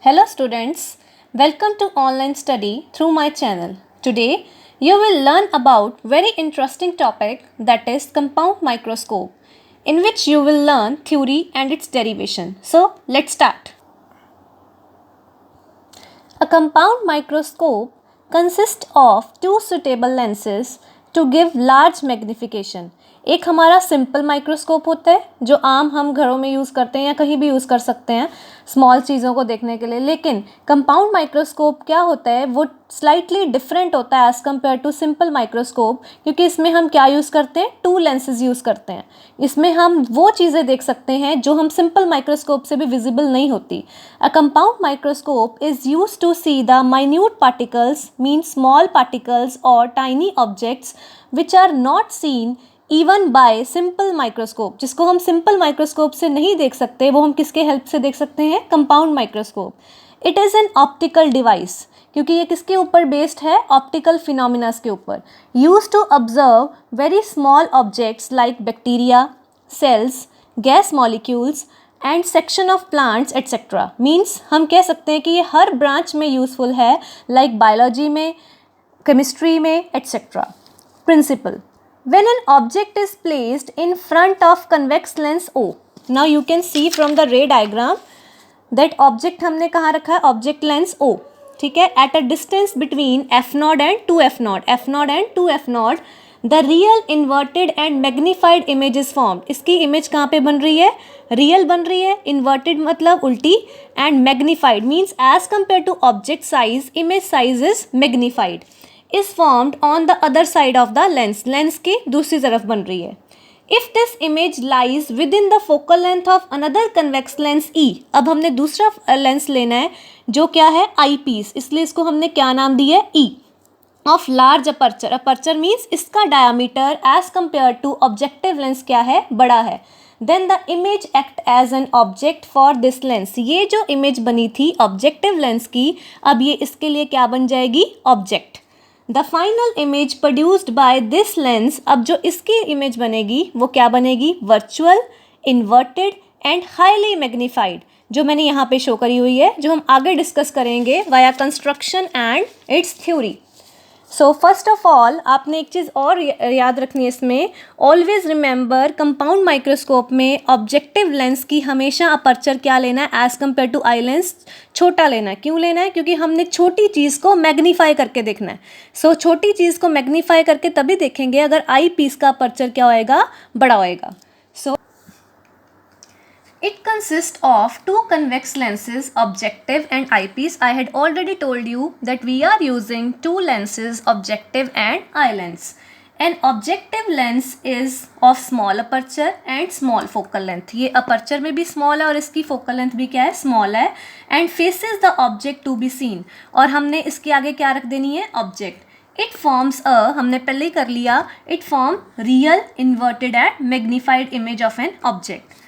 Hello students, welcome to online study through my channel. Today you will learn about very interesting topic that is compound microscope, in which you will learn theory and its derivation. So let's start. A compound microscope consists of two suitable lenses to give large magnification. एक हमारा simple microscope होता है जो आम हम घरों में use करते हैं या कहीं भी यूज़ कर सकते हैं स्मॉल चीज़ों को देखने के लिए, लेकिन कंपाउंड माइक्रोस्कोप क्या होता है वो स्लाइटली डिफरेंट होता है as compare to simple microscope, क्योंकि इसमें हम क्या यूज़ करते हैं, टू लेंसेज यूज़ करते हैं. इसमें हम वो चीज़ें देख सकते हैं जो हम सिंपल माइक्रोस्कोप से भी विजिबल नहीं होती. A compound microscope is use to see the minute particles, mean small particles और tiny objects which are not seen even by simple microscope. जिसको हम सिंपल माइक्रोस्कोप से नहीं देख सकते वो हम किसके हेल्प से देख सकते हैं, compound microscope. It is an optical device, क्योंकि ये किसके ऊपर बेस्ड है, ऑप्टिकल फिनोमिनास के ऊपर. Use to observe very small objects like bacteria, cells, gas molecules and section of plants etcetera. Means हम कह सकते हैं कि ये हर ब्रांच में यूजफुल है, लाइक बायोलॉजी में, केमिस्ट्री में etcetera. Principle: when an object is placed in front of convex lens O. Now you can see from the ray diagram that object हमने कहाँ रखा है, object lens O. ठीक है, at a distance between f0 and 2f0, f0 and 2f0, the real inverted and magnified image is formed. इसकी image कहाँ पे बन रही है, real बन रही है, inverted मतलब उल्टी, and magnified means as compared to object size, image size is magnified. is formed on the other side of the lens. Lens की दूसरी तरफ बन रही है. If this image lies within the focal length of another convex lens E. अब हमने दूसरा lens लेना है जो क्या है, आई पीस, इसलिए इसको हमने क्या नाम दी है, E. Of large aperture. Aperture means इसका diameter as compare to objective lens क्या है, बड़ा है. Then the image act as an object for this lens. ये जो इमेज बनी थी ऑब्जेक्टिव लेंस की, अब ये इसके लिए क्या बन जाएगी, object. The final image produced by this lens, अब जो इसकी इमेज बनेगी वो क्या बनेगी, virtual, inverted and highly magnified, जो मैंने यहाँ पे शो करी हुई है, जो हम आगे डिस्कस करेंगे via construction and its theory. So first of all आपने एक चीज़ और याद रखनी है इसमें, ऑलवेज रिमेंबर कंपाउंड माइक्रोस्कोप में ऑब्जेक्टिव लेंस की हमेशा अपर्चर क्या लेना है, as compare to eye lens छोटा लेना है. क्यों लेना है, क्योंकि हमने छोटी चीज़ को मैग्नीफाई करके देखना है. सो छोटी चीज़ को मैग्नीफाई करके तभी देखेंगे अगर आई पीस का अपर्चर क्या होएगा, बड़ा होएगा. सो it consists of two convex lenses, objective and eyepiece. I had already told you that we are using two lenses, objective and eye lens. An objective lens is of small aperture and small focal length. ये aperture में भी small है और इसकी focal length भी क्या है, small है, and faces the object to be seen. और हमने इसके आगे क्या रख देनी है, object. It forms a, हमने पहले ही कर लिया, it form real, inverted and magnified image of an object.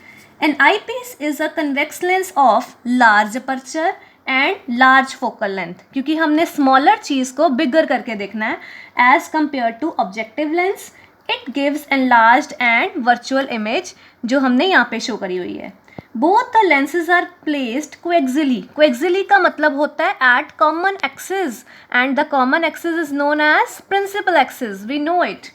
An eyepiece is a convex lens of large aperture and large focal length. क्योंकि हमने smaller चीज़ को bigger करके देखना है as compared to objective lens. It gives enlarged and virtual image, जो हमने यहाँ पे शो करी हुई है. Both the lenses are placed coaxially. Coaxially का मतलब होता है at common axis, and the common axis is known as principal axis. We know it.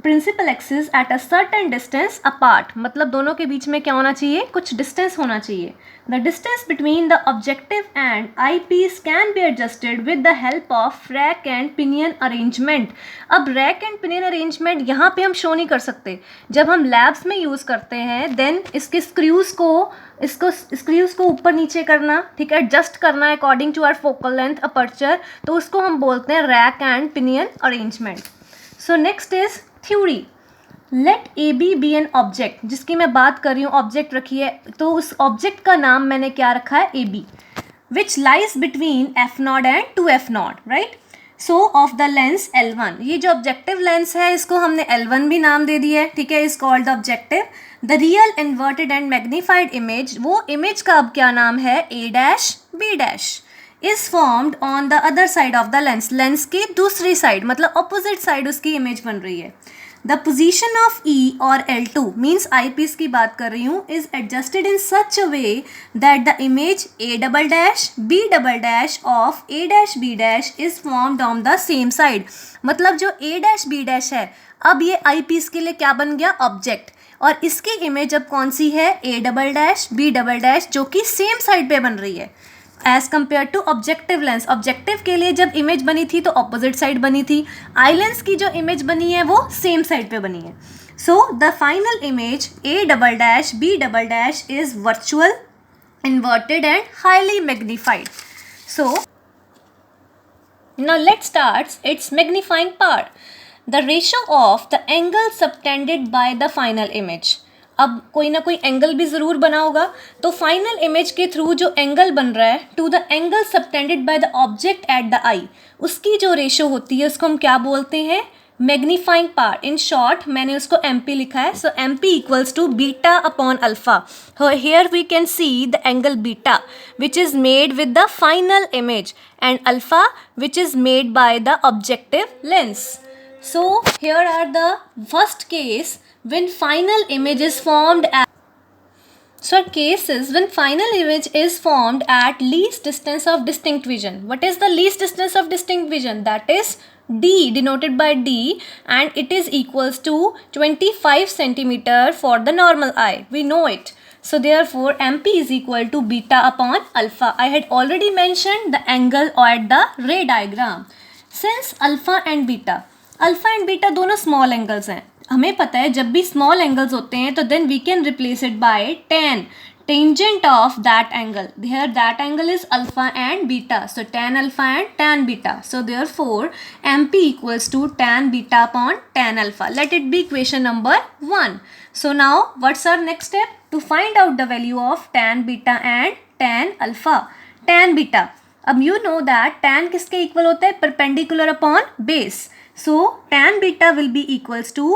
Principal axis at a certain distance apart, मतलब दोनों के बीच में क्या होना चाहिए, कुछ डिस्टेंस होना चाहिए. The distance between the objective and I piece can be adjusted with the help of rack and pinion arrangement. अब रैक एंड पिनियन अरेंजमेंट यहाँ पे हम शो नहीं कर सकते. जब हम लैब्स में यूज़ करते हैं देन इसके स्क्रूज़ को ऊपर नीचे करना, ठीक है, एडजस्ट करना according to our focal length aperture, तो उसको हम बोलते हैं rack and pinion arrangement. So next is theory. Let A B be an object, जिसकी मैं बात कर रही हूँ, ऑब्जेक्ट रखी है, तो उस ऑब्जेक्ट का नाम मैंने क्या रखा है, A B, which lies between f0 and 2f0, right. So of the lens L1, ये जो ऑब्जेक्टिव लेंस है इसको हमने L1 भी नाम दे दिया है, ठीक है, is called the objective. The real inverted and magnified image, वो इमेज का अब क्या नाम है, A dash B dash, is formed on the other side of the lens. Lens की दूसरी साइड मतलब ऑपोजिट साइड उसकी इमेज बन रही है. द पोजीशन ऑफ E और L2 मीन्स आई पीस की बात कर रही हूँ is adjusted in such a way that the image A double dash B double dash of A dash B dash is formed on the same side. मतलब जो A dash B dash है अब ये आई पीस के लिए क्या बन गया, ऑब्जेक्ट. और इसकी इमेज अब कौन सी है, A double dash B double dash, जो कि सेम साइड पे बन रही है as compare to objective lens. Objective के लिए जब इमेज बनी थी तो ऑपोजिट साइड बनी थी, आई लेंस की जो इमेज बनी है वो सेम साइड पे बनी है. So the final image A double dash B double dash is virtual, inverted and highly magnified. So now let's start its magnifying part. The ratio of the angle subtended by the final image. अब कोई ना कोई angle भी ज़रूर बना होगा, तो final image के थ्रू जो एंगल बन रहा है to the angle subtended by the object at the eye, उसकी जो रेशो होती है उसको हम क्या बोलते हैं, मैग्नीफाइंग पावर. इन शॉर्ट मैंने उसको MP लिखा है. So MP equals to beta upon alpha. Here we can see the angle beta which is made with the final image and alpha which is made by the objective lens. So here are the first case when final image is formed at, so cases when final image is formed at least distance of distinct vision. What is the least distance of distinct vision? That is D, denoted by D, and it is equals to 25 centimeter for the normal eye. We know it. So therefore MP is equal to beta upon alpha. I had already mentioned the angle at the ray diagram. Since alpha and beta, alpha and beta दोनों small angles हैं, हमें पता है जब भी small angles होते हैं तो then we can replace it by tan, tangent of that angle. Here that angle is alpha and beta, so tan alpha and tan beta. So therefore MP equals to tan beta upon tan alpha. Let it be equation number 1. So now what's our next step to find out the value of tan beta and tan alpha. tan beta, अब you know that tan किसके equal होता है, perpendicular upon base. So tan beta will be equals to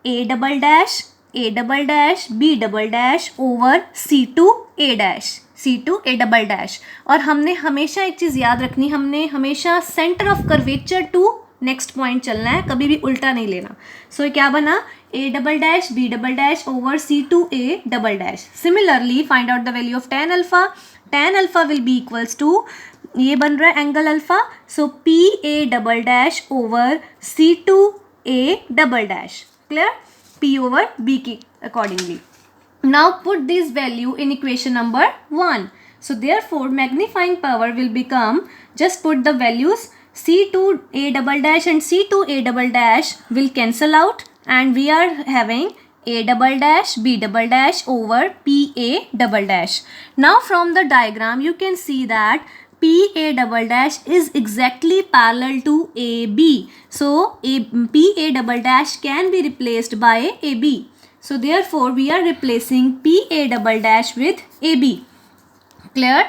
A double dash B double dash over C2 A dash C2 A double dash. और हमने हमेशा एक चीज़ याद रखनी, हमने हमेशा centre of curvature to next point चलना है, कभी भी उल्टा नहीं लेना. सो क्या बना, A double dash B double dash over C2 A double dash. Similarly find out the value of tan alpha. Tan alpha will be equals to, ये बन रहा है angle alpha, so PA double dash over C2A double dash. Clear, P over B की accordingly. Now put this value in equation number 1. So therefore magnifying power will become, just put the values, C2A double dash and C2A double dash will cancel out and we are having A double dash B double dash over PA double dash. Now from the diagram you can see that PA double dash is exactly parallel to AB. So PA double dash can be replaced by AB. So therefore we are replacing PA double dash with AB. Clear?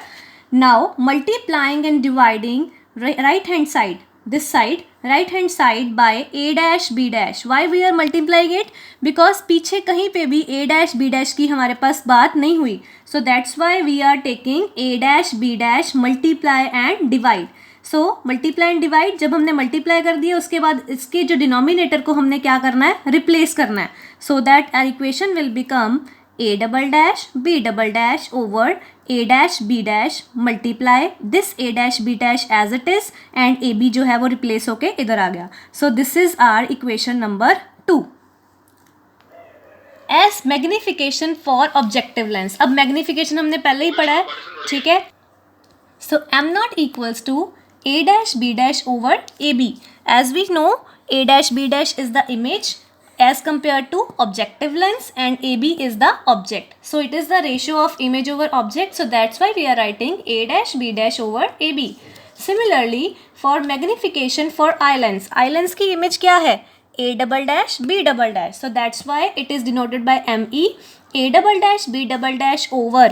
Now multiplying and dividing right hand side, this side, right hand side by A dash B dash. Why we are multiplying it? Because पीछे कहीं पे भी A dash B dash की हमारे पास बात नहीं हुई. So that's why we are taking A dash B dash, multiply and divide. So multiply and divide, जब हमने multiply कर दिया उसके बाद इसके जो denominator को हमने क्या करना है, replace करना है. So that our equation will become A double dash B double dash over A dash B dash multiply this A dash B dash as it is and AB जो है वो replace होके इधर आ गया. So this is our equation number 2. As magnification for objective lens. अब magnification हमने पहले ही पढ़ा है, ठीक है. So M naught equals to A dash B dash over AB. As we know, A dash B dash is the image as compared to objective lens and AB is the object. So it is the ratio of image over object. So that's why we are writing A dash B dash over AB. Similarly for magnification for eye lens. Eye lens की image क्या है? A double dash B double dash. So that's why it is denoted by ME. A double dash B double dash over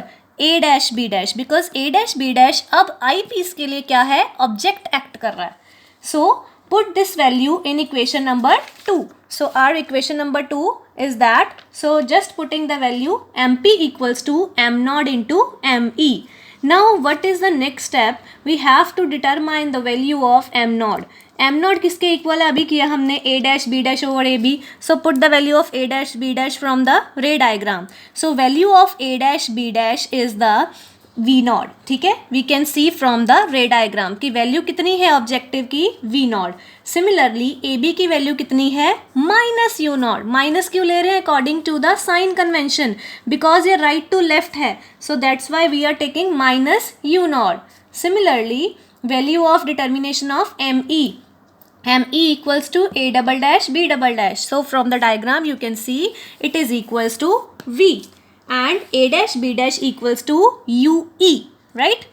A dash B dash. Because A dash B dash अब आई piece के लिए क्या है? Object act कर रहा है. So put this value in equation number 2. So our equation number 2 is that, so just putting the value MP equals to M naught into ME. Now what is the next step? We have to determine the value of M naught. M naught किसके equal है, अभी किया हमने A dash B dash over A B. So put the value of A dash B dash from the ray diagram. So value of A dash B dash is the V naught. ठीक है, we can see from the ray diagram की value कितनी है objective की, V naught. Similarly A B की value कितनी है, minus U not. Minus क्यों ले रहे हैं, according to the sign convention, because ये राइट टू लेफ्ट है, so that's why we are taking minus U naught. Similarly value of determination of M E, ME equals to A double dash B double dash. So from the diagram you can see it is equals to V and A dash B dash equals to UE, right?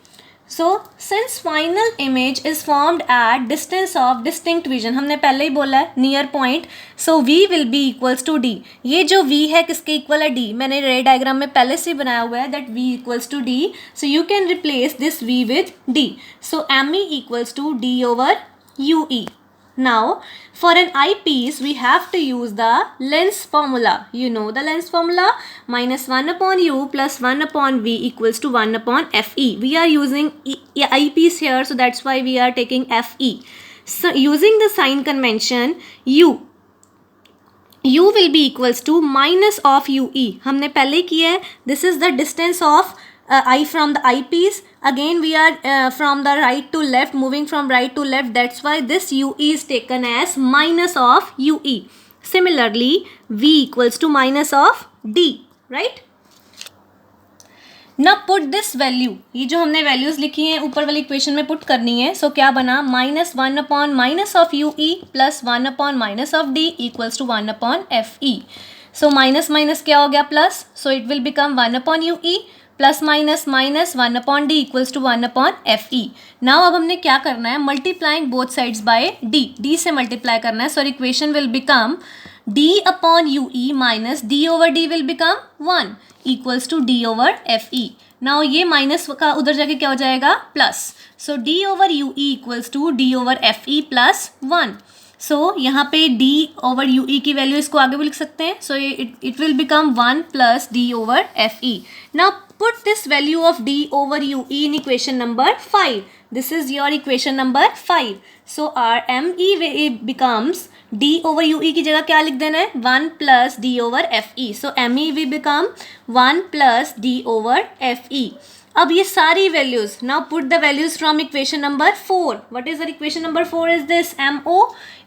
So since final image is formed at distance of distinct vision, हमने पहले ही बोला है near point, so V will be equals to D. ये जो V है किसके equal है, D. मैंने रे डायग्राम में पहले से बनाया हुआ है that V equals to D. So you can replace this V with D. So ME equals to D over UE. Now for an eyepiece we have to use the lens formula. You know the lens formula, minus 1 upon u plus 1 upon v equals to 1 upon fe. We are using eyepiece here, so that's why we are taking fe. So using the sign convention, u will be equals to minus of ue. हमने पहले किया है. This is the distance of eye from the eyepiece. Again we are from the right to left, moving from right to left, that's why this ue is taken as minus of ue. Similarly v equals to minus of d, right? Now put this value, ये जो हमने values लिखी हैं ऊपर वाली equation में put करनी है. सो क्या बना, minus 1 upon minus of U E plus 1 upon minus of D equals to 1 upon F E. So minus minus क्या हो गया, plus. So it will become 1 upon U E plus minus minus 1 upon D equals to 1 upon F E. Now अब हमने क्या करना है, multiplying both sides by D. D से multiply करना है. So equation will become D upon U E minus D over D will become 1 equals to D over F E. Now ये minus का उधर जाके क्या हो जाएगा, plus. So D over U E equals to D over F E plus 1. So यहाँ पे d over U ई की वैल्यू इसको आगे भी लिख सकते हैं. सो it will become 1 plus D over F E. Now put this value of d over ue in equation number 5. This is your equation number 5. So our me becomes d over ue की जगह क्या लिख देना है, 1 plus d over fe. So me will become 1 plus d over fe. अब ये सारी values, now put the values from equation number 4. What is the equation number 4 is this mo.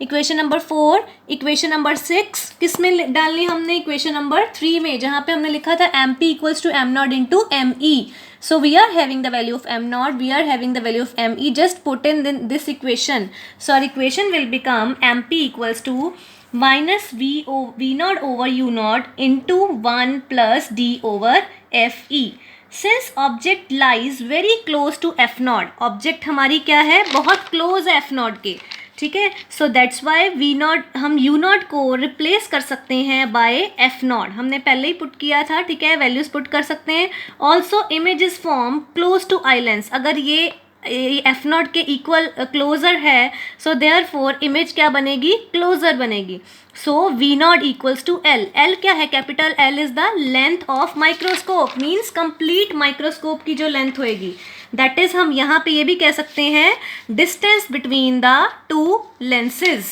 Equation number 4, equation number 6 किस में डालनी हमने, equation number 3 में, जहाँ पे हमने लिखा था mp equals to M naught into M E. So we are having the value of M naught, we are having the value of M E. Just put in this equation. So our equation will become mp equals to minus V naught over U naught into 1 plus D over F E. Since object lies very close to f naught, object हमारी क्या है, बहुत close है f not के. ठीक है, so that's why we naught, हम U naught को रिप्लेस कर सकते हैं बाय एफ नॉट. हमने पहले ही पुट किया था. ठीक है, वैल्यूज पुट कर सकते हैं. Also image is form close to eye lens. अगर ये एफ नॉट के इक्वल क्लोजर है, सो देयर फोर इमेज क्या बनेगी, क्लोजर बनेगी. So V naught equals to L. L क्या है, capital L is the length of microscope, means complete microscope की जो लेंथ होएगी. दैट इज, हम यहाँ पे ये भी कह सकते हैं distance between the two lenses.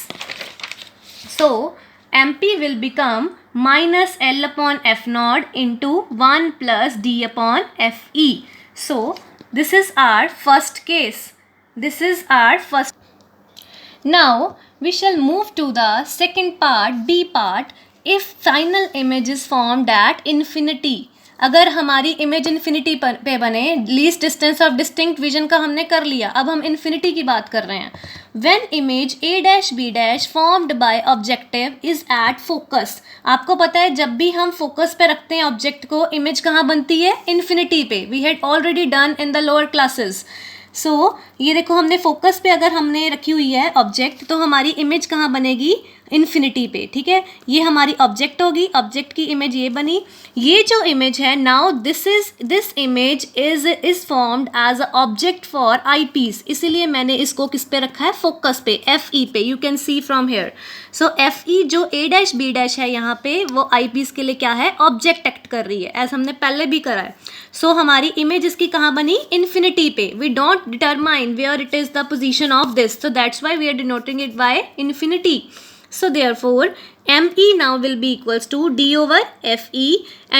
So MP will become minus L upon F naught into 1 plus D upon FE. So this is our first case. This is our first. Now we shall move to the second part, B part. If final image is formed at infinity, अगर हमारी image infinity पे बने, least distance of distinct vision का हमने कर लिया, अब हम इन्फिनिटी की बात कर रहे हैं. When image A dash B dash formed by objective is at focus. आपको पता है जब भी हम फोकस पे रखते हैं ऑब्जेक्ट को, इमेज कहाँ बनती है, इन्फिनिटी पे. We had already done in the lower classes. So ये देखो, हमने फोकस पे अगर हमने रखी हुई है ऑब्जेक्ट, तो हमारी इमेज कहाँ बनेगी, इन्फिनिटी पे, ठीक है। ये हमारी ऑब्जेक्ट होगी, ऑब्जेक्ट की इमेज ये बनी। ये जो इमेज है now this image is formed as a object for eyepiece, इसीलिए मैंने इसको किस पे रखा है, फोकस पे, एफ ई पे। You can see from here. So F E जो ए डैश बी डैश है यहाँ पे, वो आई पीस के लिए क्या है, ऑब्जेक्ट एक्ट कर रही है, ऐसा हमने पहले भी करा है। सो हमारी इमेज इसकी कहाँ बनी, इन्फिनिटी पे। We don't determine where it is the position of this, so that's why we are denoting it by infinity. So therefore ME now will be equals to D over FE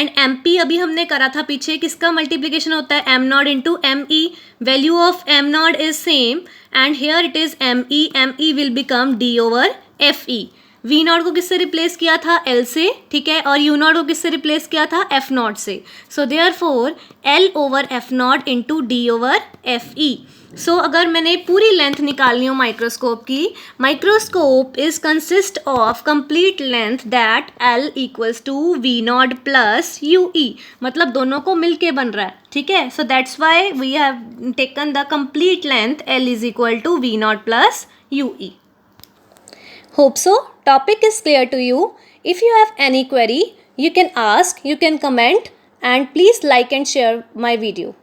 and MP अभी हमने करा था पीछे, किसका multiplication होता है, M naught into ME. Value of M naught is same and here it is ME. ME will become D over FE. V naught को किससे रिप्लेस किया था, L से, ठीक है, और U नॉट को किससे रिप्लेस किया था, F नॉट से. So therefore L over F naught into D over FE. So अगर मैंने पूरी लेंथ निकालनी हो माइक्रोस्कोप की, microscope is consist of complete length that L equals to V naught plus U E, मतलब दोनों को मिलके बन रहा है, ठीक है. So that's why we have taken the complete length L is equal to V naught plus U E. Hope so topic is clear to you. If you have any query, you can ask, you can comment, and please like and share my video.